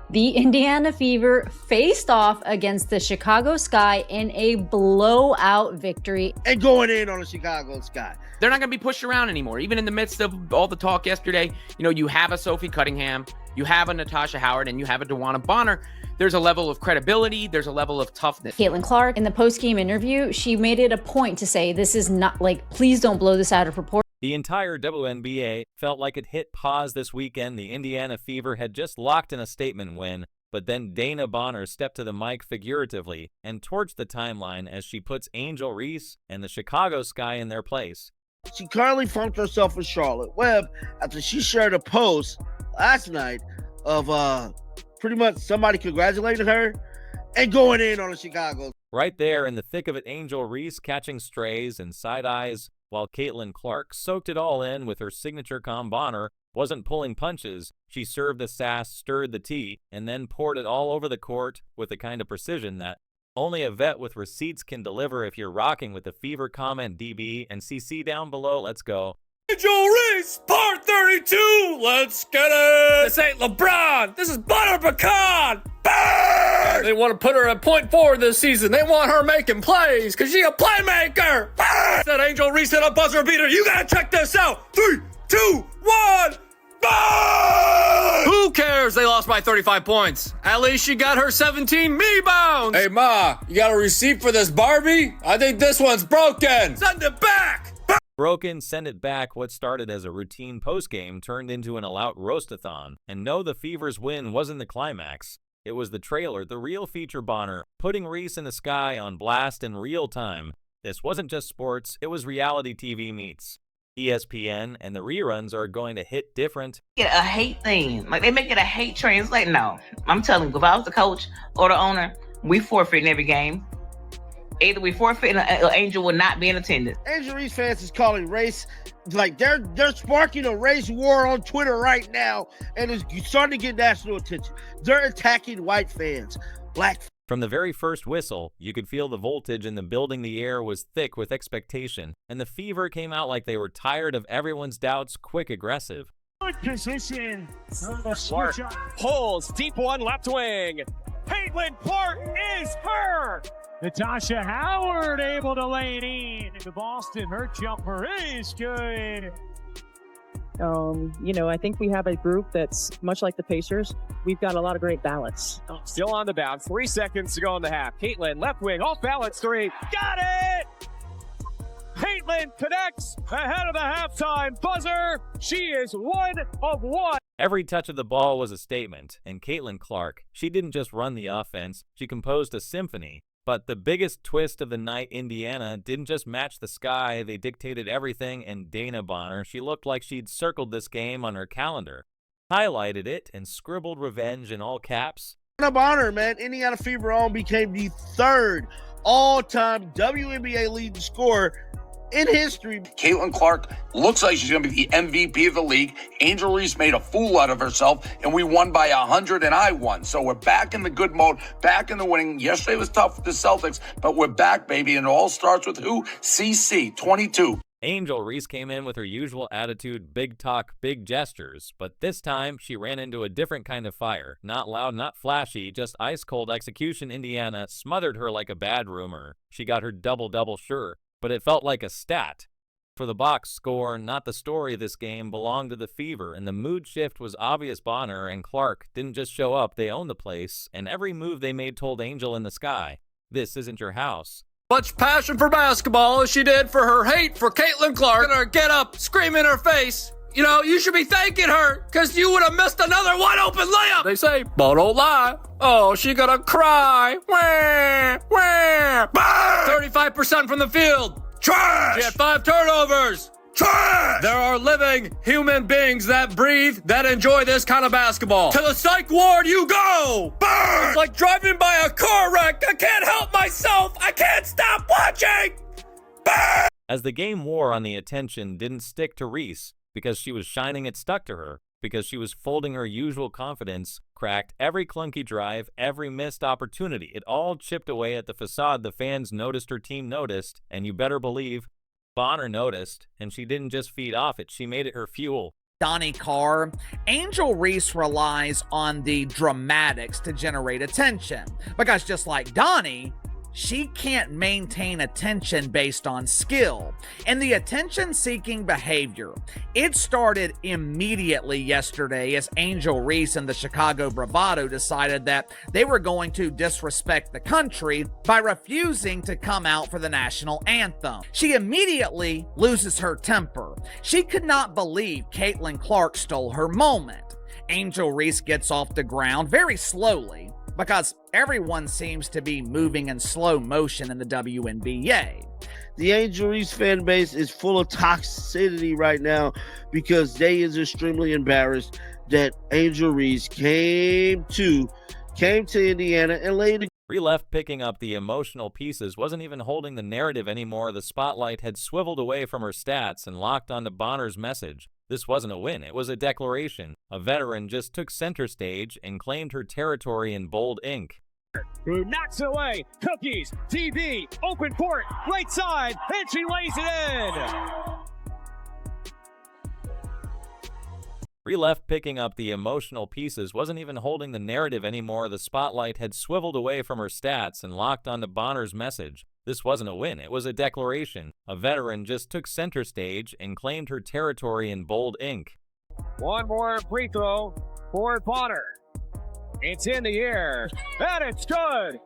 The Indiana Fever faced off against the Chicago Sky in a blowout victory. And going in on the Chicago Sky. They're not going to be pushed around anymore. Even in the midst of all the talk yesterday, you have a Sophie Cunningham, you have a Natasha Howard, and you have a DeWanna Bonner. There's a level of credibility. There's a level of toughness. Caitlin Clark, in the post-game interview, she made it a point to say, this is not please don't blow this out of proportion. The entire WNBA felt like it hit pause this weekend. The Indiana Fever had just locked in a statement win, but then Dana Bonner stepped to the mic figuratively and torched the timeline as she puts Angel Reese and the Chicago Sky in their place. She currently funked herself with Charlotte Webb after she shared a post last night of pretty much somebody congratulating her and going in on the Chicago. Right there in the thick of it, Angel Reese catching strays and side eyes, while Caitlin Clark soaked it all in with her signature Bonner wasn't pulling punches. She served the sass, stirred the tea, and then poured it all over the court with the kind of precision that only a vet with receipts can deliver. If you're rocking with the Fever, comment DB and CC down below. Let's go. Angel Reese, part 32. Let's get it. This ain't LeBron. This is butter pecan. Bang! They want to put her at point forward this season. They want her making plays because she a playmaker. Bang! That Angel Reese hit a buzzer beater. You gotta check this out. 3, 2, 1. Bang! Who cares? They lost by 35 points. At least she got her 17 rebounds. Hey Ma, you got a receipt for this Barbie? I think this one's broken. Send it back. Broken, send it back. What started as a routine postgame turned into an all-out roast-a-thon. And no, the Fever's win wasn't the climax. It was the trailer, the real feature Bonner, putting Reese in the Sky on blast in real time. This wasn't just sports, it was reality TV meets. ESPN and the reruns are going to hit different. It's a hate thing. Like, they make it a hate train. It's like, no. I'm telling you, if I was the coach or the owner, we forfeit in every game. Either we forfeit and Angel will not be in attendance. Angel Reese fans is calling race, like they're sparking a race war on Twitter right now, and it's starting to get national attention. They're attacking white fans, black fans. From the very first whistle, you could feel the voltage in the building. The air was thick with expectation, and the Fever came out like they were tired of everyone's doubts, quick, aggressive. Good position. Clark pulls deep one left wing. Caitlin Clark is her. Natasha Howard able to lay it in to Boston. Her jumper is good. I think we have a group that's much like the Pacers. We've got a lot of great balance. Still on the bounce. 3 seconds to go in the half. Caitlin, left wing, off balance, 3. Got it! Caitlin connects ahead of the halftime buzzer. She is 1 of 1. Every touch of the ball was a statement, and Caitlin Clark, she didn't just run the offense, she composed a symphony. But the biggest twist of the night, Indiana didn't just match the Sky, they dictated everything, and Dana Bonner, she looked like she'd circled this game on her calendar, highlighted it, and scribbled revenge in all caps. Dana Bonner, man, Indiana Fever on became the third all-time WNBA leading scorer in history. Caitlin Clark looks like she's going to be the MVP of the league. Angel Reese made a fool out of herself, and we won by 100, and I won. So we're back in the good mode, back in the winning. Yesterday was tough with the Celtics, but we're back, baby, and it all starts with who? CC, 22. Angel Reese came in with her usual attitude, big talk, big gestures, but this time she ran into a different kind of fire. Not loud, not flashy, just ice-cold execution. Indiana smothered her like a bad rumor. She got her double-double sure, but it felt like a stat. For the box score, not the story of this game, belonged to the Fever, and the mood shift was obvious. Bonner and Clark didn't just show up, they owned the place, and every move they made told Angel in the Sky, this isn't your house. Much passion for basketball as she did for her hate for Caitlin Clark. And her get up, scream in her face. You should be thanking her, because you would have missed another wide-open layup. They say, but don't lie. Oh, she gonna cry. Wah, wah, bang! 35% from the field. Trash! She had 5 turnovers. Trash! There are living human beings that breathe, that enjoy this kind of basketball. To the psych ward you go! Burn! It's like driving by a car wreck. I can't help myself. I can't stop watching. Burn! As the game wore on, the attention didn't stick to Reese, because she was shining, it stuck to her, because she was folding her usual confidence, cracked every clunky drive, every missed opportunity. It all chipped away at the facade. The fans noticed, her team noticed, and you better believe Bonner noticed, and she didn't just feed off it, she made it her fuel. Donnie Carr, Angel Reese relies on the dramatics to generate attention. Because just like Donnie, she can't maintain attention based on skill. And the attention-seeking behavior, it started immediately yesterday as Angel Reese and the Chicago Bravado decided that they were going to disrespect the country by refusing to come out for the national anthem. She immediately loses her temper. She could not believe Caitlin Clark stole her moment. Angel Reese gets off the ground very slowly, because everyone seems to be moving in slow motion in the WNBA. The Angel Reese fan base is full of toxicity right now because they is extremely embarrassed that Angel Reese came to Indiana and laid. Ree left picking up the emotional pieces, wasn't even holding the narrative anymore. The spotlight had swiveled away from her stats and locked onto Bonner's message. This wasn't a win, it was a declaration. A veteran just took center stage and claimed her territory in bold ink. Who knocks it away. Cookies, TV, open court, right side, and she lays it in. Ree left picking up the emotional pieces, wasn't even holding the narrative anymore. The spotlight had swiveled away from her stats and locked onto Bonner's message. This wasn't a win, it was a declaration. A veteran just took center stage and claimed her territory in bold ink. One more free throw for Bonner. It's in the air, and it's good.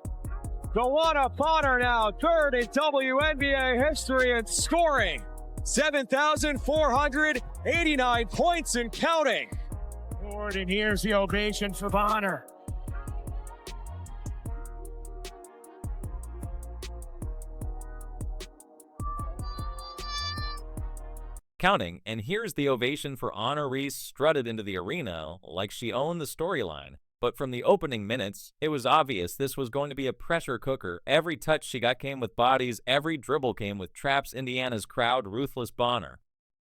DeWanna Bonner now third in WNBA history in scoring. 7,489 points and counting. And here's the ovation for Bonner. Counting, and here's the ovation for Honor. Reese strutted into the arena like she owned the storyline. But from the opening minutes, it was obvious this was going to be a pressure cooker. Every touch she got came with bodies, every dribble came with traps. Indiana's crowd, ruthless Bonner.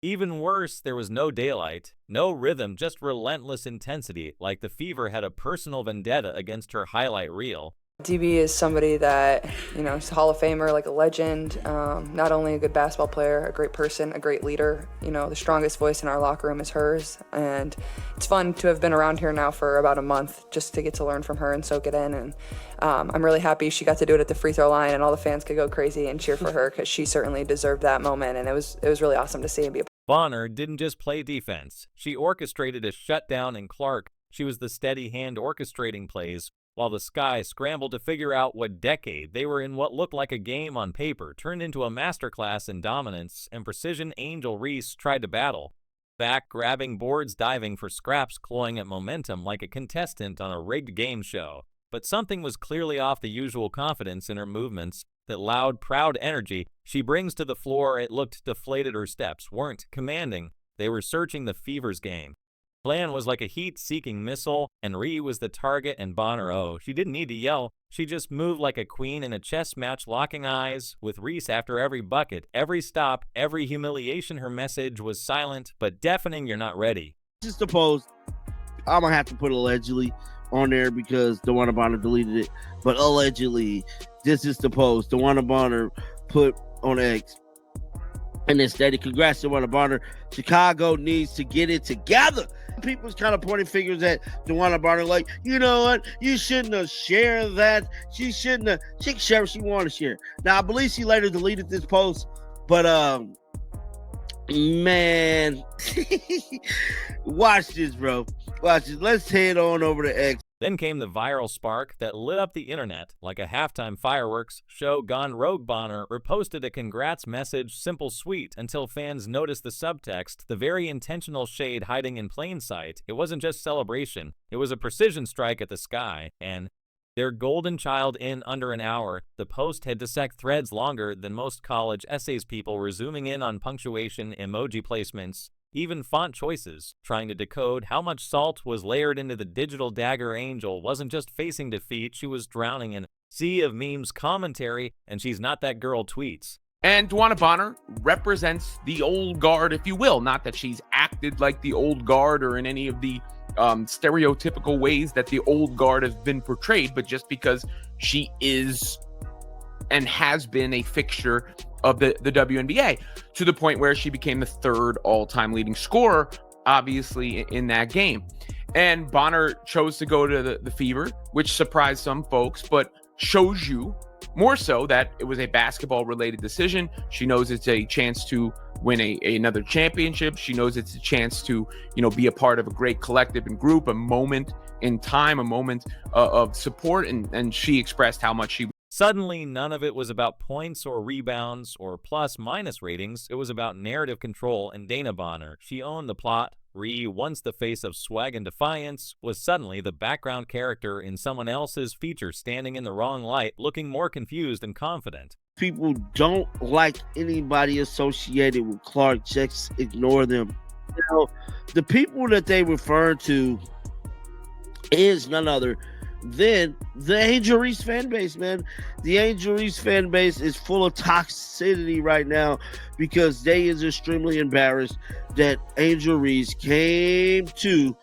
Even worse, there was no daylight, no rhythm, just relentless intensity, like the Fever had a personal vendetta against her highlight reel. DB is somebody that, is a Hall of Famer, like a legend, not only a good basketball player, a great person, a great leader. The strongest voice in our locker room is hers, and it's fun to have been around here now for about a month just to get to learn from her and soak it in, and I'm really happy she got to do it at the free throw line and all the fans could go crazy and cheer for her because she certainly deserved that moment, and it was really awesome to see and be a part. Bonner didn't just play defense. She orchestrated a shutdown in Clark. She was the steady hand orchestrating plays, while the Sky scrambled to figure out what decade they were in. What looked like a game on paper turned into a masterclass in dominance and precision. Angel Reese tried to battle back, grabbing boards, diving for scraps, clawing at momentum like a contestant on a rigged game show. But something was clearly off. The usual confidence in her movements, that loud, proud energy she brings to the floor. It looked deflated. Her steps weren't commanding. They were searching the Fever's game. Plan was like a heat-seeking missile, and Ree was the target, and Bonner, she didn't need to yell. She just moved like a queen in a chess match, locking eyes with Reese after every bucket, every stop, every humiliation. Her message was silent but deafening. You're not ready. This is the post. I'm going to have to put allegedly on there because DeWanna Bonner deleted it. But allegedly, this is the post DeWanna Bonner put on X. And it stated, congrats to DeWanna Bonner. Chicago needs to get it together. People's kind of pointing fingers at DeWanna Bonner like, you know what? You shouldn't have shared that. She can share what she want to share. Now, I believe she later deleted this post. But, man. Watch this, bro. Watch this. Let's head on over to X. Then came the viral spark that lit up the internet like a halftime fireworks show gone rogue. Bonner reposted a congrats message, simple, sweet, until fans noticed the subtext, the very intentional shade hiding in plain sight. It wasn't just celebration, it was a precision strike at the Sky, and their golden child in under an hour. The post had dissect threads longer than most college essays. People were zooming in on punctuation, emoji placements, even font choices, trying to decode how much salt was layered into the digital dagger. Angel wasn't just facing defeat, she was drowning in a sea of memes, commentary, and she's not that girl tweets. And DeWanna Bonner represents the old guard, if you will. Not that she's acted like the old guard or in any of the stereotypical ways that the old guard has been portrayed, but just because she is and has been a fixture of the WNBA, to the point where she became the third all-time leading scorer obviously, in that game. And Bonner chose to go to the Fever, which surprised some folks, but shows you more so that it was a basketball-related decision. She knows it's a chance to win another championship. She knows it's a chance to, be a part of a great collective and group, a moment in time, a moment of support, and she expressed how much she. Suddenly, none of it was about points or rebounds or plus-minus ratings. It was about narrative control and Dana Bonner. She owned the plot. Ree, once the face of swag and defiance, was suddenly the background character in someone else's feature, standing in the wrong light, looking more confused and confident. People don't like anybody associated with Clark. Just ignore them. The people that they refer to is none other than the Angel Reese fan base, man. The Angel Reese fan base is full of toxicity right now because they is extremely embarrassed that Angel Reese came to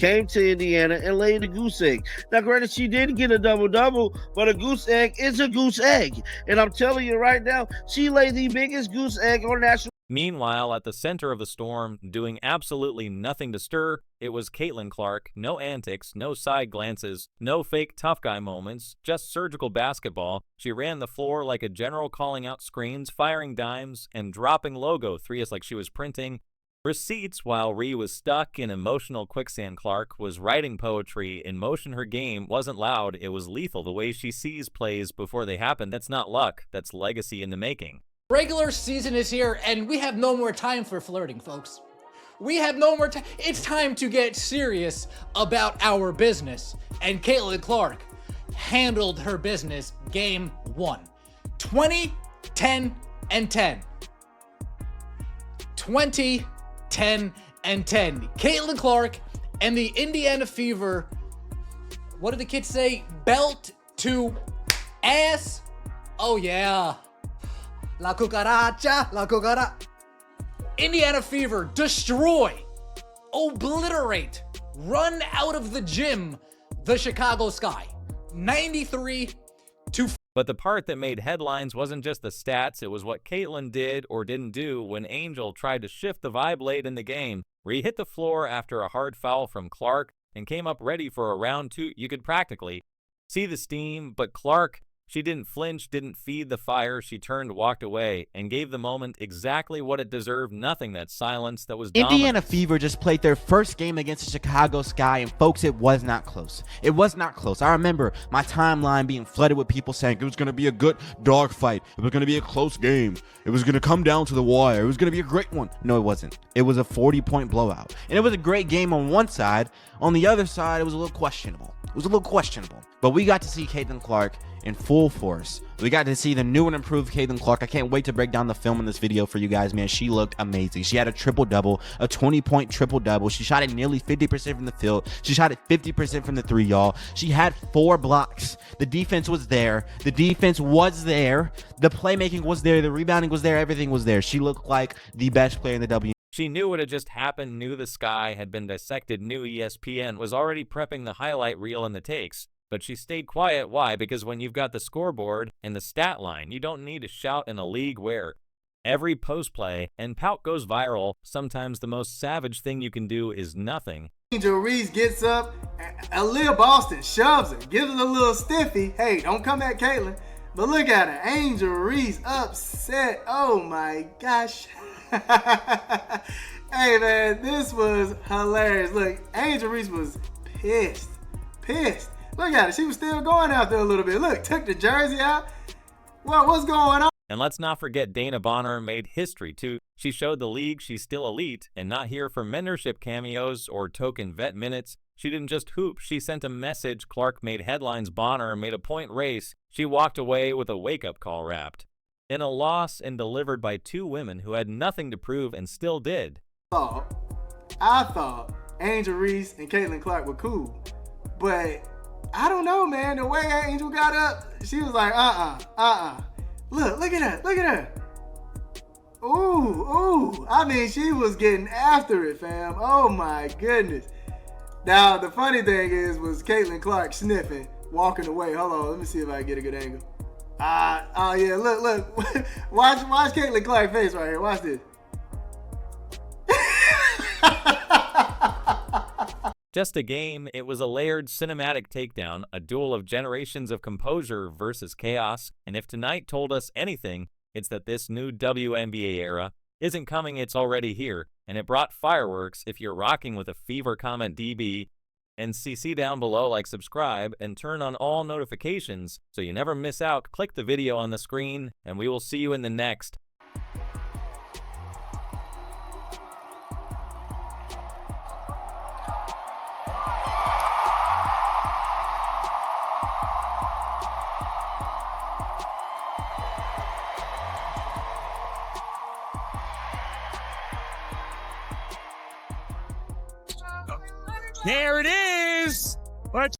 Indiana and laid a goose egg. Now, granted, she did get a double-double, but a goose egg is a goose egg. And I'm telling you right now, she laid the biggest goose egg on national. Meanwhile, at the center of the storm, doing absolutely nothing to stir, it was Caitlin Clark. No antics, no side glances, no fake tough guy moments, just surgical basketball. She ran the floor like a general, calling out screens, firing dimes, and dropping logo threes like she was printing receipts while Ree was stuck in emotional quicksand. Clark was writing poetry. In motion, her game wasn't loud, it was lethal. The way she sees plays before they happen, that's not luck, that's legacy in the making. Regular season is here, and we have no more time for flirting, folks. We have no more time. It's time to get serious about our business. And Caitlin Clark handled her business game 1. 20, 10, and 10. 20, 10, and 10. Caitlin Clark and the Indiana Fever, what did the kids say? Belt to ass. Oh, yeah. La cucaracha, la cucaracha. Indiana Fever destroy, obliterate, run out of the gym the Chicago Sky. 93 to. But the part that made headlines wasn't just the stats, it was what Caitlin did or didn't do when Angel tried to shift the vibe late in the game. Ree hit the floor after a hard foul from Clark and came up ready for a round 2. You could practically see the steam, but Clark, she didn't flinch, didn't feed the fire. She turned, walked away, and gave the moment exactly what it deserved. Nothing, that silence, that was dominant. Indiana Fever just played their first game against the Chicago Sky, and folks, it was not close. It was not close. I remember my timeline being flooded with people saying it was going to be a good dog fight. It was going to be a close game. It was going to come down to the wire. It was going to be a great one. No, it wasn't. It was a 40-point blowout. And it was a great game on one side. On the other side, it was a little questionable. It was a little questionable. But we got to see Caitlin Clark in full force. We got to see the new and improved Caitlin Clark. I can't wait to break down the film in this video for you guys, man. She looked amazing. She had a triple-double, a 20-point triple-double. She shot it nearly 50% from the field. She shot it 50% from the 3, y'all. She had 4 blocks. The defense was there. The defense was there. The playmaking was there. The rebounding was there. Everything was there. She looked like the best player in the W. She knew what had just happened, knew the sky had been dissected, knew ESPN was already prepping the highlight reel and the takes. But she stayed quiet. Why? Because when you've got the scoreboard and the stat line, you don't need to shout in a league where every post play and pout goes viral. Sometimes the most savage thing you can do is nothing. Angel Reese gets up, Aaliyah Boston shoves her, gives her a little stiffy. Hey, don't come at Caitlin. But look at her, Angel Reese upset. Oh my gosh. Hey man, this was hilarious. Look, Angel Reese was pissed. Look at her, she was still going out there a little bit. Look, took the jersey out. What's going on? And let's not forget Dana Bonner made history too. She showed the league she's still elite and not here for mentorship cameos or token vet minutes. She didn't just hoop, she sent a message. Clark made headlines, Bonner made a point race. She walked away with a wake-up call wrapped in a loss and delivered by 2 women who had nothing to prove and still did. I thought Angel Reese and Caitlin Clark were cool, but I don't know, man. The way Angel got up, she was like, Look at her. Ooh. I mean, she was getting after it, fam. Oh my goodness. Now, the funny thing was Caitlin Clark sniffing, walking away. Hold on, let me see if I can get a good angle. Oh yeah, look. watch Caitlin Clark's face right here. Watch this. just a game, it was a layered cinematic takedown, a duel of generations of composure versus chaos, and if tonight told us anything, it's that this new WNBA era isn't coming, it's already here, and it brought fireworks. If you're rocking with a Fever, comment DB, and CC down below, like, subscribe, and turn on all notifications so you never miss out. Click the video on the screen, and we will see you in the next. There it is. Let's